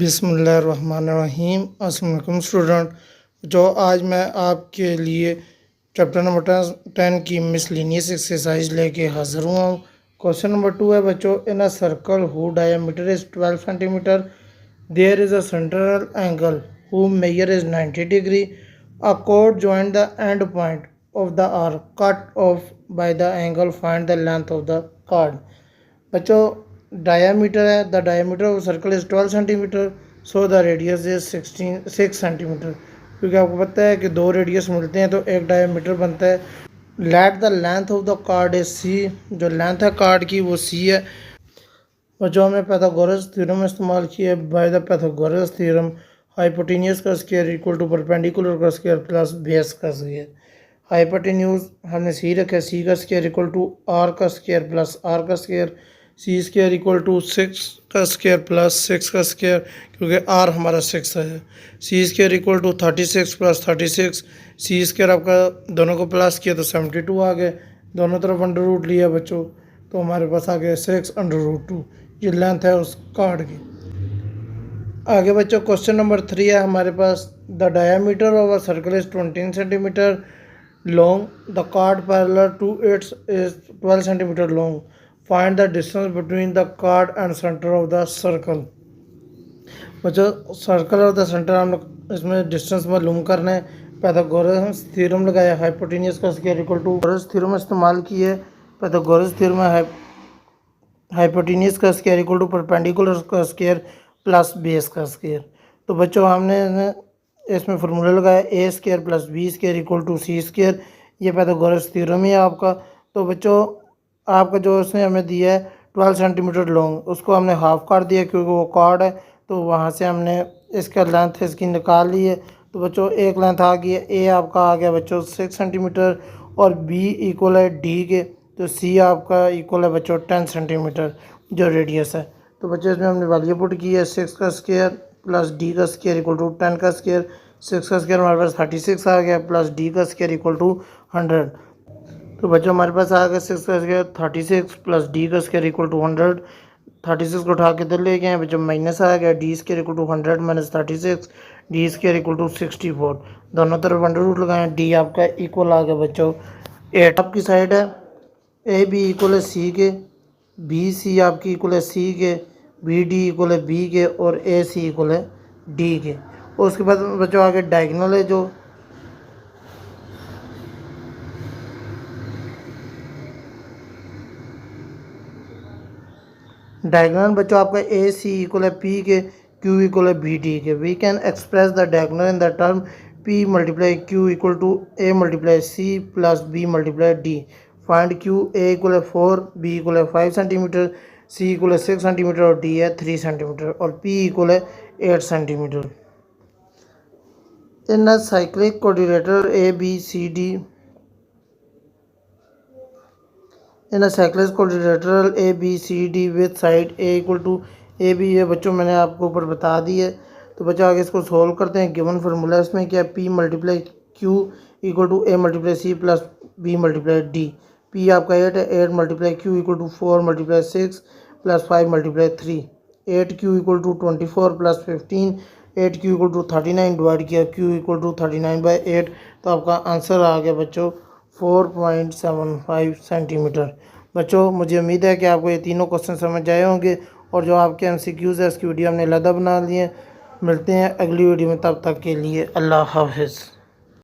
बिस्मिल्लाहिर्रहमानिर्रहीम। अस्सलाम वालेकुम स्टूडेंट। जो आज मैं आपके लिए चैप्टर नंबर 10 की मिसलिनियस एक्सरसाइज लेके हाजिर हुआ हूँ। क्वेश्चन नंबर 2 है बच्चों, in a circle who diameter is 12 centimetre there is a central angle who measure is 90 degree. A chord join the end point of the arc cut off by the angle, find the length of the chord। बच्चों diameter है, the diameter of circle is 12 centimetre, so the radius is 6 centimetre. क्योंकि आपको पता है कि दो radius मिलते हैं तो एक डायामीटर बनता है। Let the length of the chord is c, जो लेंथ है कार्ड की वो सी है। और जो हमने पाइथागोरस थ्योरम इस्तेमाल किया है, by the Pythagoras theorem hypotenuse का स्क्वायर इक्वल टू परपेंडिकुलर का स्क्वायर प्लस बेस का स्क्वायर। हाइपोटेन्यूज हमने सी रखा है, सी का स्क्वायर इक्वल टू आर का स्क्वायर प्लस आर का square, C square equal to 6 का स्क्वायर प्लस 6 का स्क्वायर, क्योंकि आर हमारा 6 है। C square equal to 36 plus 36, c square आपका दोनों को प्लस किया तो 72 आ गए, दोनों तरफ अंडर रूट लिया बच्चों तो हमारे पास आ गया 6√2। ये लेंथ है उस कार्ड की। आगे बच्चों क्वेश्चन नंबर 3 है हमारे पास, the diameter of a circle is 20 centimetre long, the chord parallel to it is 12 centimeter long, find the distance between the chord and center of the circle। बच्चों circle और the centre हम लोग इसमें distance मालूम करना है। Pythagoras theorem लगाया, hypotenuse का square equal to Pythagoras theorem इस्तेमाल किया है। पाइथागोरस थ्योरम है हाइपोटेन्यूज का स्क्वायर इक्वल टू परपेंडिकुलर का स्क्वायर प्लस बेस का स्क्वायर। तो बच्चों हमने इसमें फार्मूला लगाया a square plus b square equal to c square. ये पाइथागोरस थ्योरम है आपका। तो बच्चों आपका जो उसने हमें दिया है 12 सेंटीमीटर लॉन्ग, उसको हमने हाफ कर दिया क्योंकि वो कार्ड है, तो वहाँ से हमने इसका लेंथ इसकी निकाल ली है। तो बच्चों एक लेंथ आ गई है, ए आपका आ गया बच्चों 6 सेंटीमीटर और बी इक्वल है डी के, तो सी आपका इक्वल है बच्चों 10 सेंटीमीटर जो रेडियस है। तो बच्चों इसमें हमने वैल्यू पुट की है 6 का स्क्वायर प्लस डी का स्क्वायर इक्वल टू 10 का स्क्वायर। 6 का स्क्वायर हमारे पास 36 आ गया प्लस डी का स्क्वायर इक्वल टू 100। तो बच्चों हमारे पास आ गया 6 का स्क्वायर 36 प्लस डी का स्क्वायर इक्वल टू 100। 36 को उठा के इधर ले गए बच्चों, माइनस आ गया d square equal to 100 minus 36, d square equal to 64। दोनों तरफ अंडर रूट लगाएं, डी आपका इक्वल आ गया बच्चों 8 आपकी साइड है। ए बी इक्वल है सी के, बी सी आपकी इक्वल है सी के, बी डी इक्वल है बी के और ए सी इक्वल है डी के। और उसके बाद बच्चों आगे डायगोनल है, जो डायगोनल बच्चों आपका ए सी इक्वल है पी के, क्यू इक्वल है बी डी के। We can express the diagonal in the term p multiply q equal to a multiply c plus b multiply d. Find q, a equal है 4, B equal है 5 centimetre, सी equal है 6 centimetre और D है 3 centimetre और P equal है 8 centimetre. In a cyclic coordinator A B C D, in a cyclic coordinator A B C D with side a equal to A B, ये बच्चों मैंने आपको ऊपर बता दी है। तो बच्चों आगे इसको सोल्व करते हैं। गिवन फार्मूला इसमें क्या, p multiply q equal to a multiply c plus b multiply d. P आपका 8 है, 8 multiply q equal to 4 multiply 6 plus 5 multiply 3। 8 q equal to 24 plus 15, 8 q equal to 39 divide किया q equal to 39/8, तो आपका answer आ गया बच्चों 4.75 centimetre. बच्चों मुझे उम्मीद है कि आपको ये तीनों क्वेश्चन समझ आए होंगे और जो आपके MCQs है उसकी वीडियो हमने अलग बना ली है। मिलते हैं अगली वीडियो में, तब तक के लिए अल्लाह हाफिज़।